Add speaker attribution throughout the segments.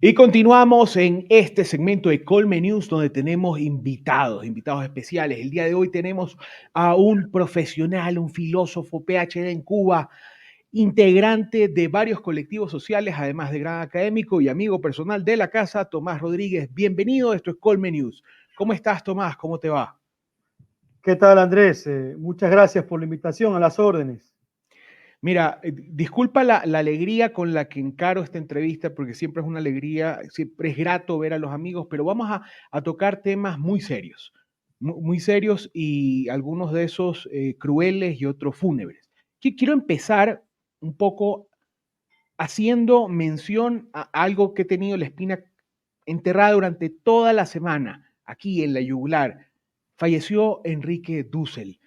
Speaker 1: Y continuamos en este segmento de Colme News donde tenemos invitados especiales. El día de hoy tenemos a un profesional, un filósofo PhD en Cuba, integrante de varios colectivos sociales, además de gran académico y amigo personal de la casa, Tomás Rodríguez. Bienvenido, esto es Colme News. ¿Cómo estás, Tomás? ¿Cómo te va?
Speaker 2: ¿Qué tal, Andrés? Muchas gracias por la invitación, a las órdenes.
Speaker 1: Mira, disculpa la alegría con la que encaro esta entrevista, porque siempre es una alegría, siempre es grato ver a los amigos, pero vamos a tocar temas muy serios, muy serios y algunos de esos crueles y otros fúnebres. Quiero empezar un poco haciendo mención a algo que he tenido la espina enterrada durante toda la semana, aquí en la yugular. Falleció Enrique Dussel,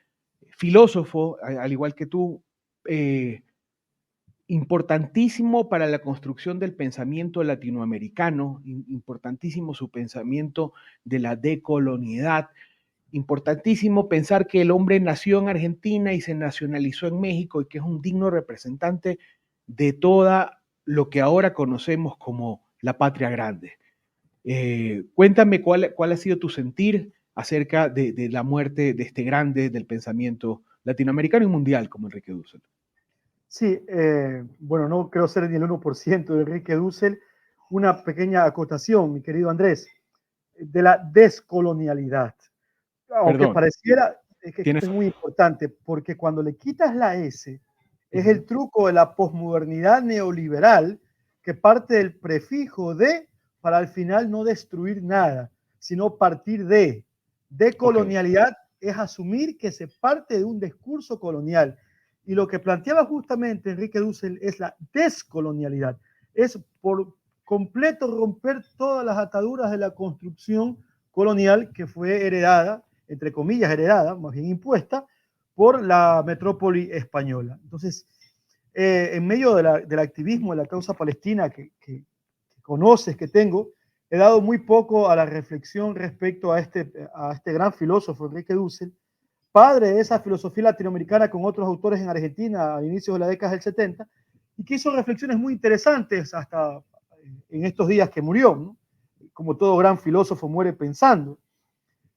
Speaker 1: filósofo, al igual que tú, eh, importantísimo para la construcción del pensamiento latinoamericano, importantísimo su pensamiento de la decolonialidad, importantísimo pensar que el hombre nació en Argentina y se nacionalizó en México y que es un digno representante de toda lo que ahora conocemos como la patria grande. Cuéntame cuál ha sido tu sentir acerca de la muerte de este grande del pensamiento latinoamericano y mundial como Enrique Dussel.
Speaker 2: Sí, bueno, no creo ser ni el 1% de Enrique Dussel. Una pequeña acotación, mi querido Andrés, de la descolonialidad. Aunque
Speaker 1: Perdón,
Speaker 2: pareciera que esto
Speaker 1: tienes.
Speaker 2: es muy importante, porque cuando le quitas la S, es
Speaker 1: Ujú.
Speaker 2: el truco de la posmodernidad neoliberal que parte del prefijo de para al final no destruir nada, sino partir de.
Speaker 1: Ok.
Speaker 2: Decolonialidad es asumir que se parte de un discurso colonial. Y lo que planteaba justamente Enrique Dussel es la descolonialidad. Es por completo romper todas las ataduras de la construcción colonial que fue heredada, entre comillas heredada, más bien impuesta, por la metrópoli española. Entonces, en medio del activismo de la causa palestina que conoces, que tengo, he dado muy poco a la reflexión respecto a este gran filósofo, Enrique Dussel, padre de esa filosofía latinoamericana con otros autores en Argentina a inicios de la década del 70, y que hizo reflexiones muy interesantes hasta en estos días que murió, ¿no? Como todo gran filósofo muere pensando.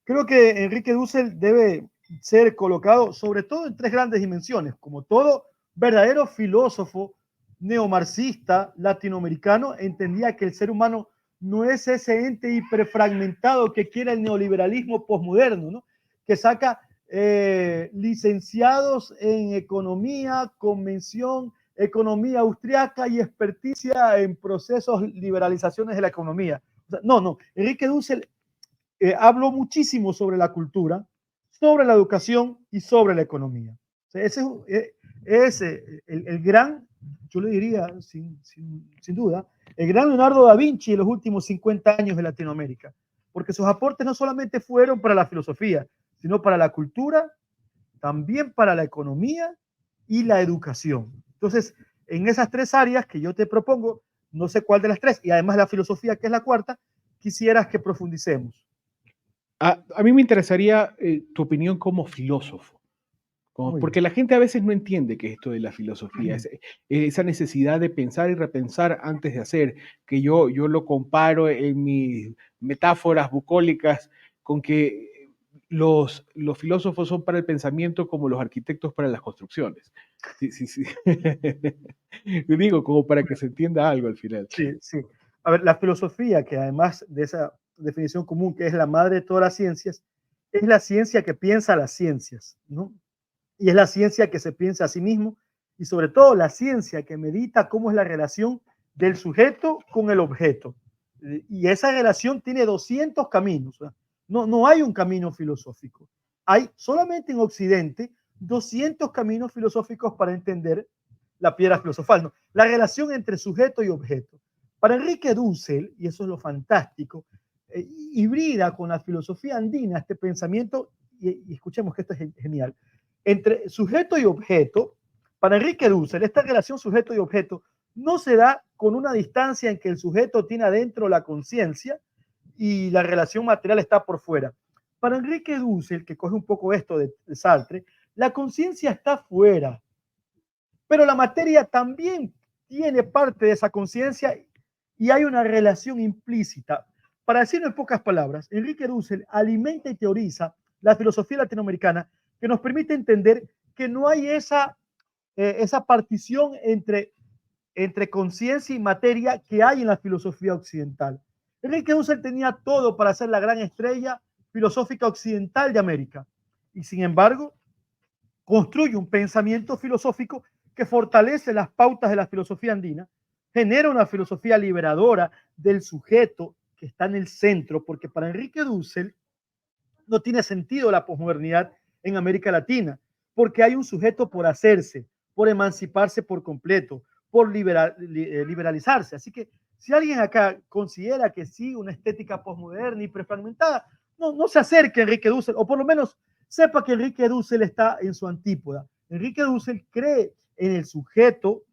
Speaker 2: Creo que Enrique Dussel debe ser colocado sobre todo en tres grandes dimensiones, como todo verdadero filósofo neomarxista latinoamericano entendía que el ser humano no es ese ente hiperfragmentado que quiere el neoliberalismo posmoderno, ¿no? Que saca licenciados en economía, convención, economía austriaca y experticia en procesos liberalizaciones de la economía. O sea, no, Enrique Dussel habló muchísimo sobre la cultura, sobre la educación y sobre la economía. O sea, ese es el gran, yo le diría sin duda, el gran Leonardo da Vinci de los últimos 50 años de Latinoamérica, porque sus aportes no solamente fueron para la filosofía, sino para la cultura, también para la economía y la educación. Entonces, en esas tres áreas que yo te propongo, no sé cuál de las tres, y además la filosofía, que es la cuarta, quisieras que profundicemos.
Speaker 1: A mí me interesaría tu opinión como filósofo,
Speaker 2: Muy bien.
Speaker 1: porque la gente a veces no entiende qué es esto de la filosofía, esa necesidad de pensar y repensar antes de hacer, que yo lo comparo en mis metáforas bucólicas con que los filósofos son para el pensamiento como los arquitectos para las construcciones. Sí, sí, sí. Digo, como para que se entienda algo al final.
Speaker 2: Sí, sí. A ver, la filosofía, que además de esa definición común que es la madre de todas las ciencias, es la ciencia que piensa las ciencias, ¿no? Y es la ciencia que se piensa a sí mismo y sobre todo la ciencia que medita cómo es la relación del sujeto con el objeto. Y esa relación tiene 200 caminos. No hay un camino filosófico. Hay solamente en Occidente 200 caminos filosóficos para entender la piedra filosofal, ¿no? La relación entre sujeto y objeto. Para Enrique Dussel, y eso es lo fantástico, hibrida con la filosofía andina este pensamiento, y escuchemos que esto es genial, entre sujeto y objeto. Para Enrique Dussel, esta relación sujeto y objeto no se da con una distancia en que el sujeto tiene adentro la conciencia y la relación material está por fuera. Para Enrique Dussel, que coge un poco esto de Sartre, la conciencia está fuera, pero la materia también tiene parte de esa conciencia y hay una relación implícita. Para decirlo en pocas palabras, Enrique Dussel alimenta y teoriza la filosofía latinoamericana que nos permite entender que no hay esa partición entre conciencia y materia que hay en la filosofía occidental. Enrique Dussel tenía todo para ser la gran estrella filosófica occidental de América y sin embargo construye un pensamiento filosófico que fortalece las pautas de la filosofía andina, genera una filosofía liberadora del sujeto que está en el centro, porque para Enrique Dussel no tiene sentido la posmodernidad en América Latina, porque hay un sujeto por hacerse, por emanciparse por completo, por liberalizarse. Así que si alguien acá considera que sí, una estética posmoderna y prefragmentada, no se acerque a Enrique Dussel, o por lo menos sepa que Enrique Dussel está en su antípoda. Enrique Dussel cree en el sujeto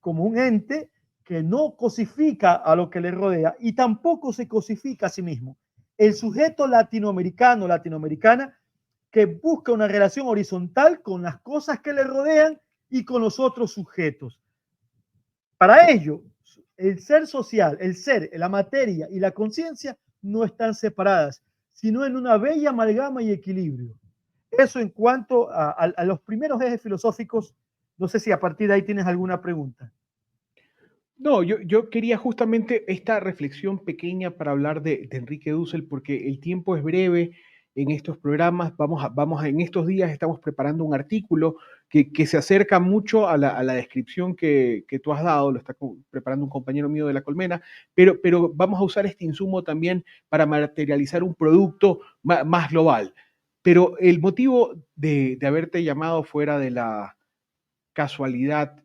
Speaker 2: como un ente que no cosifica a lo que le rodea y tampoco se cosifica a sí mismo. El sujeto latinoamericano, latinoamericana, que busca una relación horizontal con las cosas que le rodean y con los otros sujetos. Para ello, el ser social, el ser, la materia y la conciencia no están separadas, sino en una bella amalgama y equilibrio. Eso en cuanto a los primeros ejes filosóficos. No sé si a partir de ahí tienes alguna pregunta.
Speaker 1: No, yo quería justamente esta reflexión pequeña para hablar de Enrique Dussel, porque el tiempo es breve en estos programas. En estos días estamos preparando un artículo que se acerca mucho a la descripción que tú has dado, lo está preparando un compañero mío de La Colmena, pero vamos a usar este insumo también para materializar un producto más global. Pero el motivo de haberte llamado fuera de la casualidad,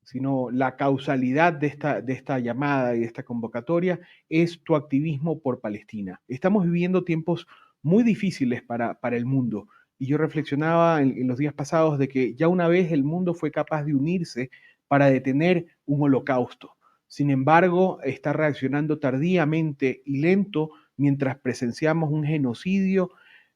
Speaker 1: sino la causalidad de esta llamada y de esta convocatoria es tu activismo por Palestina. Estamos viviendo tiempos muy difíciles para el mundo y yo reflexionaba en los días pasados de que ya una vez el mundo fue capaz de unirse para detener un holocausto. Sin embargo, está reaccionando tardíamente y lento mientras presenciamos un genocidio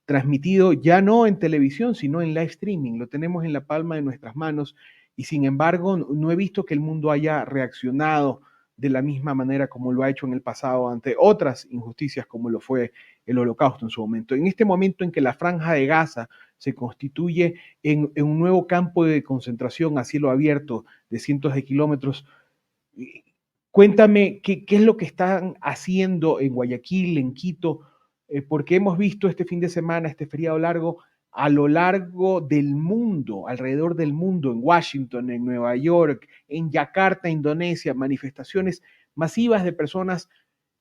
Speaker 1: transmitido ya no en televisión, sino en live streaming. Lo tenemos en la palma de nuestras manos y sin embargo no he visto que el mundo haya reaccionado de la misma manera como lo ha hecho en el pasado ante otras injusticias como lo fue el holocausto en su momento. En este momento en que la franja de Gaza se constituye en un nuevo campo de concentración a cielo abierto de cientos de kilómetros, cuéntame qué es lo que están haciendo en Guayaquil, en Quito, porque hemos visto este fin de semana, este feriado largo, a lo largo del mundo, alrededor del mundo, en Washington, en Nueva York, en Yakarta, Indonesia, manifestaciones masivas de personas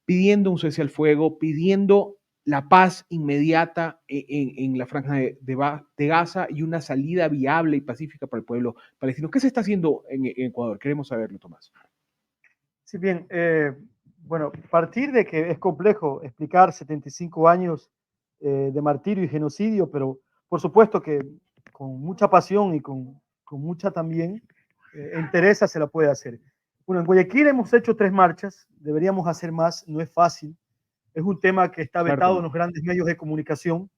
Speaker 1: pidiendo un cese al fuego, pidiendo la paz inmediata en la franja de Gaza y una salida viable y pacífica para el pueblo palestino. ¿Qué se está haciendo en Ecuador? Queremos saberlo, Tomás.
Speaker 2: Sí, bien. Bueno, partir de que es complejo explicar 75 años de martirio y genocidio, pero por supuesto que con mucha pasión y con mucha también entereza se la puede hacer. Bueno, en Guayaquil hemos hecho 3 marchas, deberíamos hacer más, no es fácil. Es un tema que está
Speaker 1: Claro
Speaker 2: vetado
Speaker 1: que
Speaker 2: en
Speaker 1: no.
Speaker 2: los grandes medios de comunicación.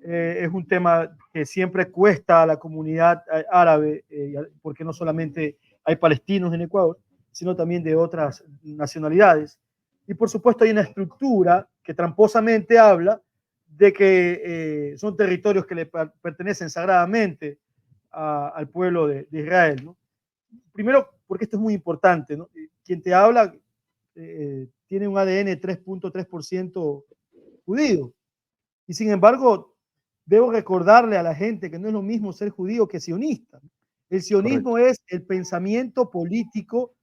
Speaker 2: Es un tema que siempre cuesta a la comunidad árabe, porque no solamente hay palestinos en Ecuador, sino también de otras nacionalidades. Y por supuesto hay una estructura que tramposamente habla de que son territorios que le pertenecen sagradamente al pueblo de Israel, ¿no? Primero, porque esto es muy importante, ¿no? Quien te habla tiene un ADN 3.3% judío. Y sin embargo, debo recordarle a la gente que no es lo mismo ser judío que sionista. El sionismo
Speaker 1: Correcto.
Speaker 2: es el pensamiento político,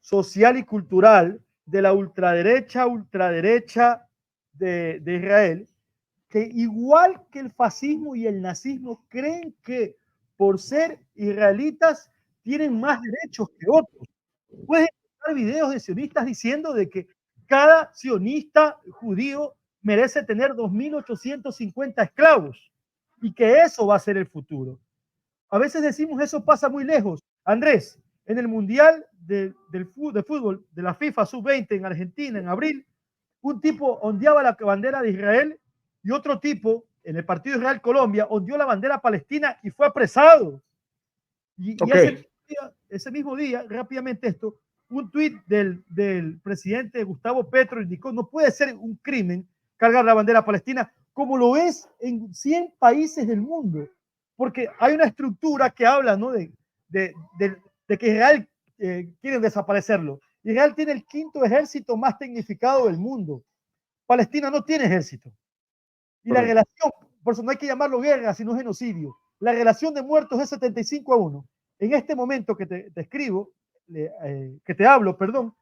Speaker 2: social y cultural de la ultraderecha de Israel, que igual que el fascismo y el nazismo creen que por ser israelitas tienen más derechos que otros. Puedes encontrar videos de sionistas diciendo de que cada sionista judío merece tener 2.850 esclavos y que eso va a ser el futuro. A veces decimos eso pasa muy lejos. Andrés, en el Mundial de Fútbol de la FIFA Sub-20 en Argentina en abril, un tipo ondeaba la bandera de Israel y otro tipo en el partido Israel-Colombia ondeó la bandera palestina y fue apresado. Y
Speaker 1: Ok,
Speaker 2: ese ese mismo día, rápidamente esto, un tuit del presidente Gustavo Petro indicó, no puede ser un crimen cargar la bandera palestina como lo es en 100 países del mundo, porque hay una estructura que habla, ¿no? de que Israel quiere desaparecerlo. Israel tiene el quinto ejército más tecnificado del mundo. Palestina no tiene ejército. Y la
Speaker 1: Correcto.
Speaker 2: relación, por eso no hay que llamarlo guerra, sino genocidio. La relación de muertos es 75-1. En este momento que te escribo, que te hablo, perdón,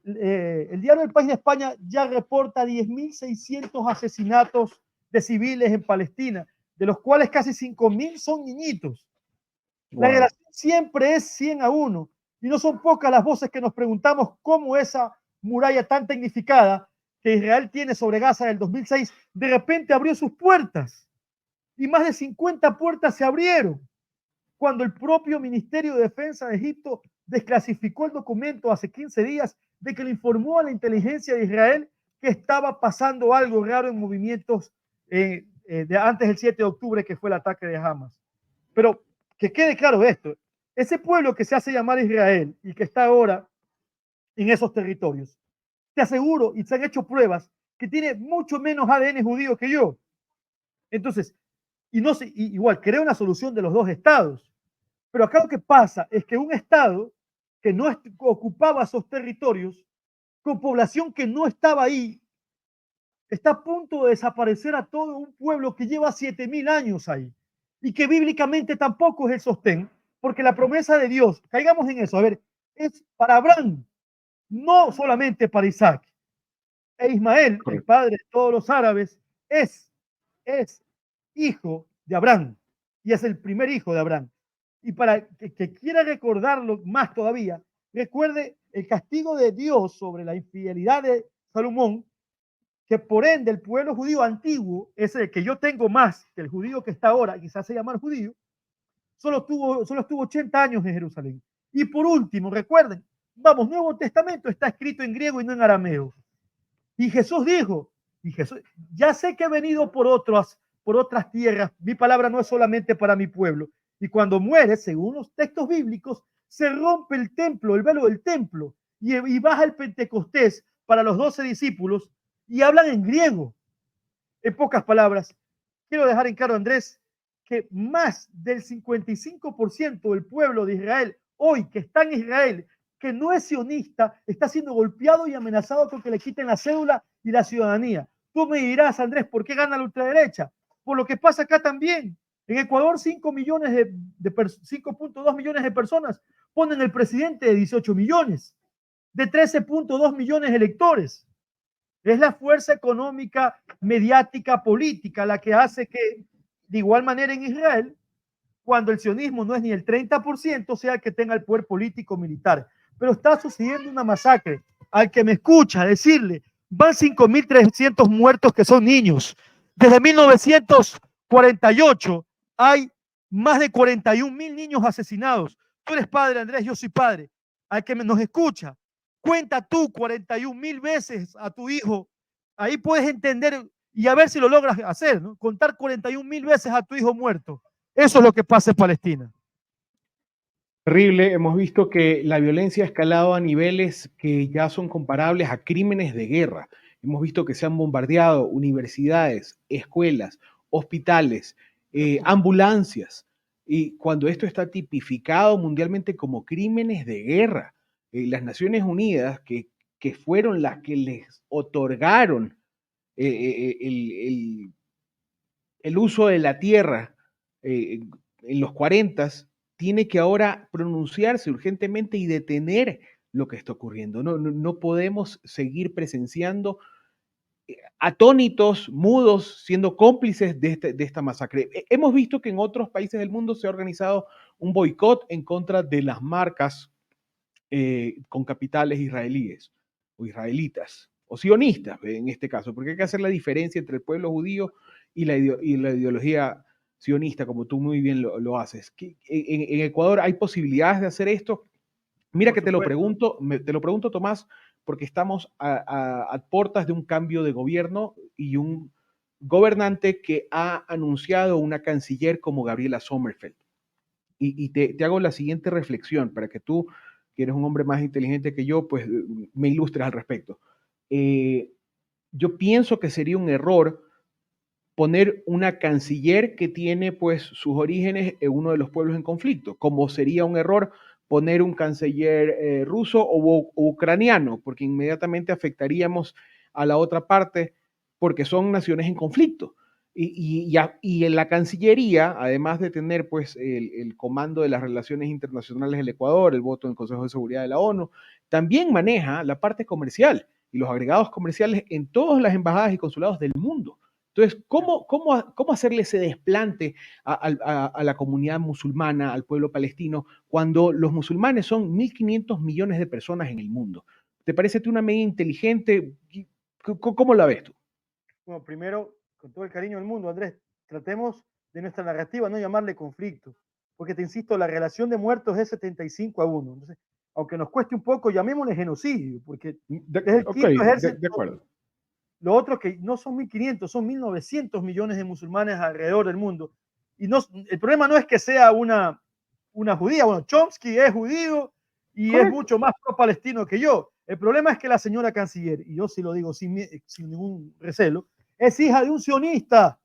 Speaker 2: el diario El País de España ya reporta 10.600 asesinatos de civiles en Palestina, de los cuales casi 5.000 son niñitos. La
Speaker 1: Wow.
Speaker 2: relación siempre es 100-1. Y no son pocas las voces que nos preguntamos cómo esa muralla tan tecnificada que Israel tiene sobre Gaza del 2006 de repente abrió sus puertas. Y más de 50 puertas se abrieron cuando el propio Ministerio de Defensa de Egipto desclasificó el documento hace 15 días de que le informó a la inteligencia de Israel que estaba pasando algo raro en movimientos de antes del 7 de octubre, que fue el ataque de Hamas. Pero que quede claro esto, ese pueblo que se hace llamar Israel y que está ahora en esos territorios, te aseguro, y se han hecho pruebas, que tiene mucho menos ADN judío que yo. Entonces, y no sé, igual, crea una solución de los dos estados. Pero acá lo que pasa es que un estado que no ocupaba esos territorios, con población que no estaba ahí, está a punto de desaparecer a todo un pueblo que lleva 7.000 años ahí y que bíblicamente tampoco es el sostén, porque la promesa de Dios, caigamos en eso, a ver, es para Abraham, no solamente para Isaac. E Ismael, el
Speaker 1: Correcto.
Speaker 2: padre de todos los árabes, es, es hijo de Abraham y es el primer hijo de Abraham. Y para que quiera recordarlo más todavía, recuerde el castigo de Dios sobre la infidelidad de Salomón, que por ende el pueblo judío antiguo, ese que yo tengo más que el judío que está ahora, quizás se llama judío, solo estuvo 80 años en Jerusalén. Y por último, recuerden, vamos, Nuevo Testamento está escrito en griego y no en arameo. Y Jesús dijo, y Jesús, ya sé que he venido por otras tierras, mi palabra no es solamente para mi pueblo. Y cuando muere, según los textos bíblicos, se rompe el templo, el velo del templo, y baja el Pentecostés para los 12 discípulos y hablan en griego. En pocas palabras, quiero dejar en claro, Andrés, que más del 55% del pueblo de Israel, hoy que está en Israel, que no es sionista, está siendo golpeado y amenazado con que le quiten la cédula y la ciudadanía. Tú me dirás, Andrés, ¿por qué gana la ultraderecha? Por lo que pasa acá también. En Ecuador, 5.2 millones de personas ponen el presidente de 18 millones, de 13.2 millones de electores. Es la fuerza económica, mediática, política la que hace que, de igual manera en Israel, cuando el sionismo no es ni el 30%, sea el que tenga el poder político militar. Pero está sucediendo una masacre. Al que me escucha decirle, van 5.300 muertos que son niños. Desde 1948 hay más de 41.000 niños asesinados. Tú eres padre, Andrés, yo soy padre. Al que nos escucha, cuenta tú 41.000 veces a tu hijo. Ahí puedes entender y a ver si lo logras hacer, ¿no? Contar 41.000 veces a tu hijo muerto. Eso es lo que pasa en Palestina.
Speaker 1: Terrible, hemos visto que la violencia ha escalado a niveles que ya son comparables a crímenes de guerra. Hemos visto que se han bombardeado universidades, escuelas, hospitales, ambulancias. Y cuando esto está tipificado mundialmente como crímenes de guerra, las Naciones Unidas, que fueron las que les otorgaron el el uso de la tierra en los 40 tiene que ahora pronunciarse urgentemente y detener lo que está ocurriendo. No podemos seguir presenciando atónitos, mudos, siendo cómplices de esta masacre. Hemos visto que en otros países del mundo se ha organizado un boicot en contra de las marcas con capitales israelíes o israelitas o sionistas en este caso, porque hay que hacer la diferencia entre el pueblo judío y la ideología sionista, como tú muy bien lo haces. En Ecuador hay posibilidades de hacer esto. Mira
Speaker 2: Por
Speaker 1: que
Speaker 2: supuesto.
Speaker 1: te lo pregunto, Tomás, porque estamos a puertas de un cambio de gobierno y un gobernante que ha anunciado una canciller como Gabriela Sommerfeld. Y te hago la siguiente reflexión para que tú, que eres un hombre más inteligente que yo, pues me ilustres al respecto. Yo pienso que sería un error poner una canciller que tiene pues sus orígenes en uno de los pueblos en conflicto, como sería un error poner un canciller ruso o ucraniano, porque inmediatamente afectaríamos a la otra parte porque son naciones en conflicto. Y en la Cancillería, además de tener pues el comando de las relaciones internacionales del Ecuador, el voto en el Consejo de Seguridad de la ONU, también maneja la parte comercial y los agregados comerciales en todas las embajadas y consulados del mundo. Entonces, ¿cómo hacerle ese desplante a la comunidad musulmana, al pueblo palestino, cuando los musulmanes son 1.500 millones de personas en el mundo? ¿Te parece una medida inteligente? ¿Cómo la ves tú?
Speaker 2: Bueno, primero, con todo el cariño del mundo, Andrés, tratemos de nuestra narrativa no llamarle conflicto, porque te insisto, la relación de muertos es 75-1. Entonces, aunque nos cueste un poco, llamémosle genocidio, porque es el
Speaker 1: Ok,
Speaker 2: quinto ejército.
Speaker 1: de acuerdo.
Speaker 2: Lo otro que no son 1.500, son 1.900 millones de musulmanes alrededor del mundo. Y no, el problema no es que sea una judía. Bueno, Chomsky es judío y es
Speaker 1: Correcto.
Speaker 2: mucho más pro-palestino que yo. El problema es que la señora canciller, y yo sí lo digo sin ningún recelo, es hija de un sionista,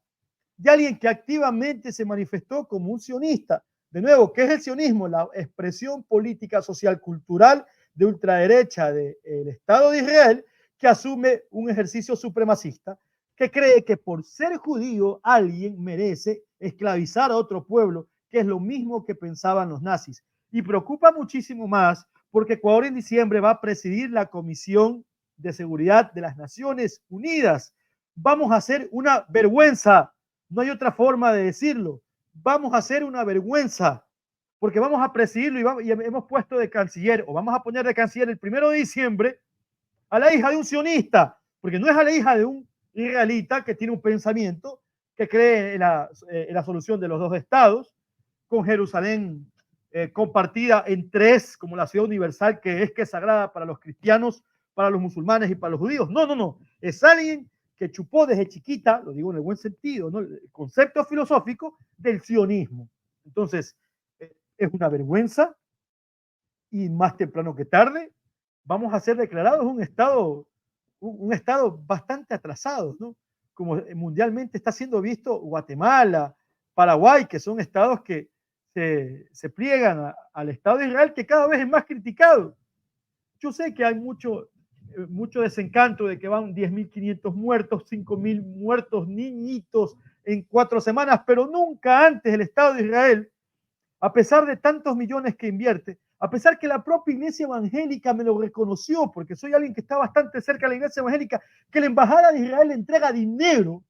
Speaker 2: de alguien que activamente se manifestó como un sionista. De nuevo, ¿qué es el sionismo? La expresión política, social, cultural de ultraderecha del Estado de Israel, que asume un ejercicio supremacista, que cree que por ser judío alguien merece esclavizar a otro pueblo, que es lo mismo que pensaban los nazis. Y preocupa muchísimo más porque Ecuador en diciembre va a presidir la Comisión de Seguridad de las Naciones Unidas. Vamos a hacer una vergüenza, no hay otra forma de decirlo. Vamos a hacer una vergüenza porque vamos a presidirlo y hemos puesto de canciller, o vamos a poner de canciller el 1 de diciembre a la hija de un sionista, porque no es a la hija de un israelita que tiene un pensamiento que cree en la solución de los dos estados, con Jerusalén compartida en tres como la ciudad universal que es sagrada para los cristianos, para los musulmanes y para los judíos. No, no, no. Es alguien que chupó desde chiquita, lo digo en el buen sentido, ¿no? El concepto filosófico del sionismo. Entonces, es una vergüenza y más temprano que tarde vamos a ser declarados un estado bastante atrasado, ¿no? Como mundialmente está siendo visto Guatemala, Paraguay, que son estados que se pliegan al Estado de Israel, que cada vez es más criticado. Yo sé que hay mucho desencanto de que van 10.500 muertos, 5.000 muertos niñitos en 4 semanas, pero nunca antes el Estado de Israel, a pesar de tantos millones que invierte, a pesar que la propia iglesia evangélica me lo reconoció, porque soy alguien que está bastante cerca de la iglesia evangélica, que la embajada de Israel le entrega dinero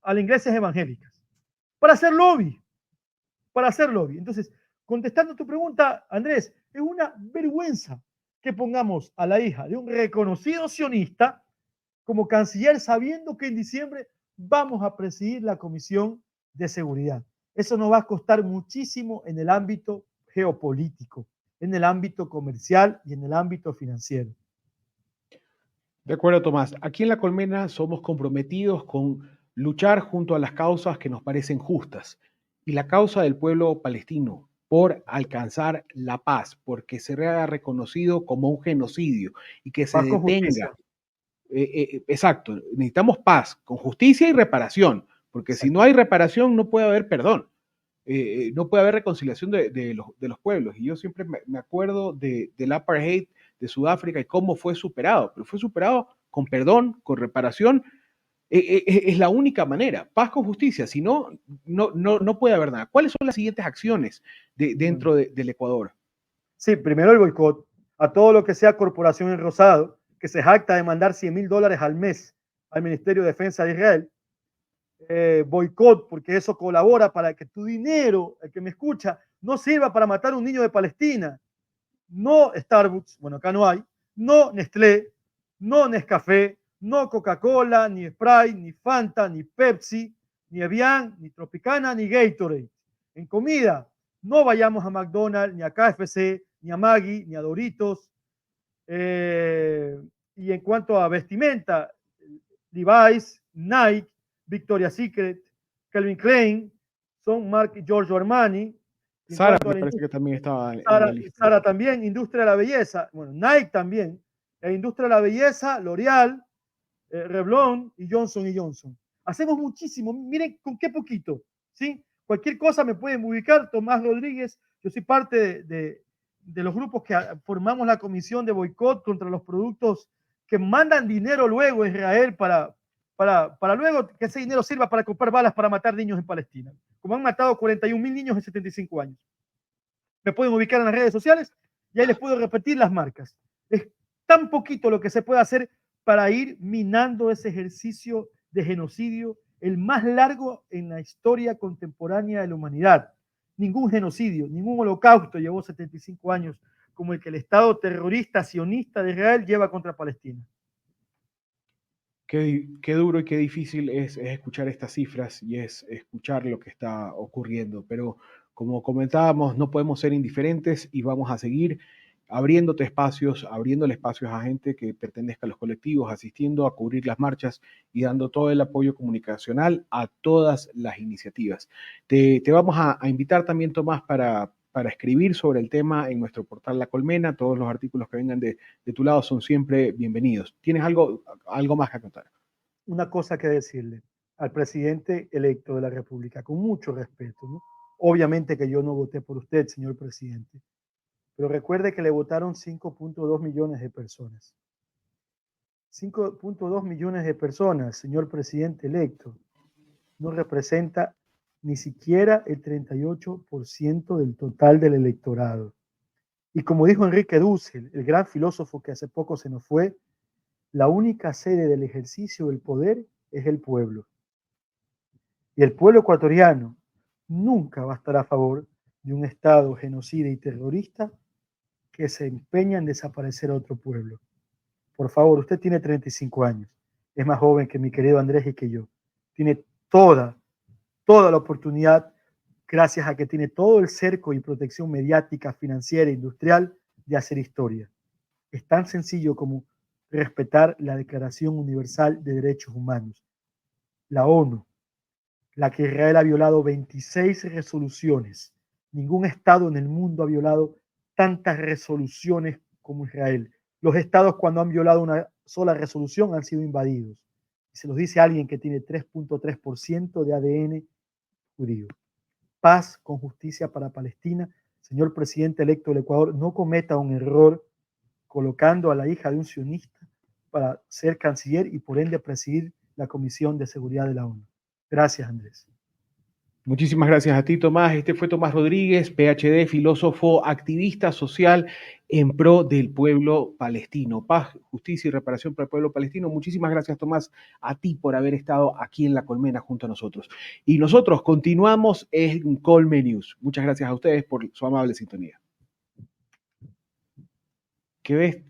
Speaker 2: a las iglesias evangélicas para hacer lobby, para hacer lobby. Entonces, contestando tu pregunta, Andrés, es una vergüenza que pongamos a la hija de un reconocido sionista como canciller sabiendo que en diciembre vamos a presidir la Comisión de Seguridad. Eso nos va a costar muchísimo en el ámbito geopolítico, en el ámbito comercial y en el ámbito financiero.
Speaker 1: De acuerdo, Tomás. Aquí en La Colmena somos comprometidos con luchar junto a las causas que nos parecen justas. Y la causa del pueblo palestino por alcanzar la paz, porque se ha reconocido como un genocidio y que se
Speaker 2: Paz con justicia.
Speaker 1: detenga. Exacto, necesitamos paz, con justicia y reparación, porque si no
Speaker 2: Exacto.
Speaker 1: hay reparación no puede haber perdón. No puede haber reconciliación de los pueblos. Y yo siempre me acuerdo del apartheid de Sudáfrica y cómo fue superado, pero fue superado con perdón, con reparación. Es la única manera, paz con justicia, si no, no puede haber nada. ¿Cuáles son las siguientes acciones
Speaker 2: Bueno,
Speaker 1: dentro del Ecuador?
Speaker 2: sí, primero el boicot a todo lo que sea corporación en rosado, que se jacta de mandar $100,000 al mes al Ministerio de Defensa de Israel. Boicot, porque eso colabora para que tu dinero, el que me escucha, no sirva para matar a un niño de Palestina. No Starbucks, bueno, acá no hay, no Nestlé, no Nescafé, no Coca-Cola, ni Sprite, ni Fanta, ni Pepsi, ni Evian, ni Tropicana, ni Gatorade. En comida, no vayamos a McDonald's, ni a KFC, ni a Maggi, ni a Doritos. Eh, y en cuanto a vestimenta, Levi's, Nike, Victoria's Secret, Calvin Klein, son marcas Giorgio Armani, En
Speaker 1: Sara
Speaker 2: cuanto a
Speaker 1: me
Speaker 2: la
Speaker 1: parece que
Speaker 2: industria,
Speaker 1: también estaba en la lista.
Speaker 2: Sara también, industria de la belleza, bueno, Nike también, la industria de la belleza, L'Oreal, Revlon y Johnson. Hacemos muchísimo, miren con qué poquito, ¿sí? Cualquier cosa me pueden ubicar, Tomás Rodríguez, yo soy parte de los grupos que formamos la comisión de boicot contra los productos que mandan dinero luego a Israel para luego que ese dinero sirva para comprar balas para matar niños en Palestina, como han matado 41.000 niños en 75 años. Me pueden ubicar en las redes sociales y ahí les puedo repetir las marcas. Es tan poquito lo que se puede hacer para ir minando ese ejercicio de genocidio, el más largo en la historia contemporánea de la humanidad. Ningún genocidio, ningún holocausto llevó 75 años como el que el Estado terrorista sionista de Israel lleva contra Palestina.
Speaker 1: Qué duro y qué difícil es escuchar estas cifras y es escuchar lo que está ocurriendo. Pero como comentábamos, no podemos ser indiferentes y vamos a seguir abriéndole espacios a gente que pertenezca a los colectivos, asistiendo a cubrir las marchas y dando todo el apoyo comunicacional a todas las iniciativas. Te vamos a invitar también, Tomás, para escribir sobre el tema en nuestro portal La Colmena. Todos los artículos que vengan de tu lado son siempre bienvenidos. ¿Tienes algo más que contar?
Speaker 2: Una cosa que decirle al presidente electo de la República, con mucho respeto, ¿no? Obviamente que yo no voté por usted, señor presidente, pero recuerde que le votaron 5.2 millones de personas. 5.2 millones de personas, señor presidente electo, no representa ni siquiera el 38% del total del electorado. Y como dijo Enrique Dussel, el gran filósofo que hace poco se nos fue, la única sede del ejercicio del poder es el pueblo. Y el pueblo ecuatoriano nunca va a estar a favor de un Estado genocida y terrorista que se empeña en desaparecer a otro pueblo. Por favor, usted tiene 35 años, es más joven que mi querido Andrés y que yo. Tiene toda la oportunidad, gracias a que tiene todo el cerco y protección mediática, financiera e industrial, de hacer historia. Es tan sencillo como respetar la Declaración Universal de Derechos Humanos, la ONU, la que Israel ha violado 26 resoluciones. Ningún Estado en el mundo ha violado tantas resoluciones como Israel. Los estados, cuando han violado una sola resolución, han sido invadidos. Y se los dice alguien que tiene 3.3% de ADN judío. Paz con justicia para Palestina. Señor presidente electo del Ecuador, no cometa un error colocando a la hija de un sionista para ser canciller y por ende presidir la Comisión de Seguridad de la ONU. Gracias, Andrés.
Speaker 1: Muchísimas gracias a ti, Tomás. Este fue Tomás Rodríguez, PhD, filósofo, activista social en pro del pueblo palestino. Paz, justicia y reparación para el pueblo palestino. Muchísimas gracias, Tomás, a ti por haber estado aquí en La Colmena junto a nosotros. Y nosotros continuamos en Colme News. Muchas gracias a ustedes por su amable sintonía. ¿Qué ves?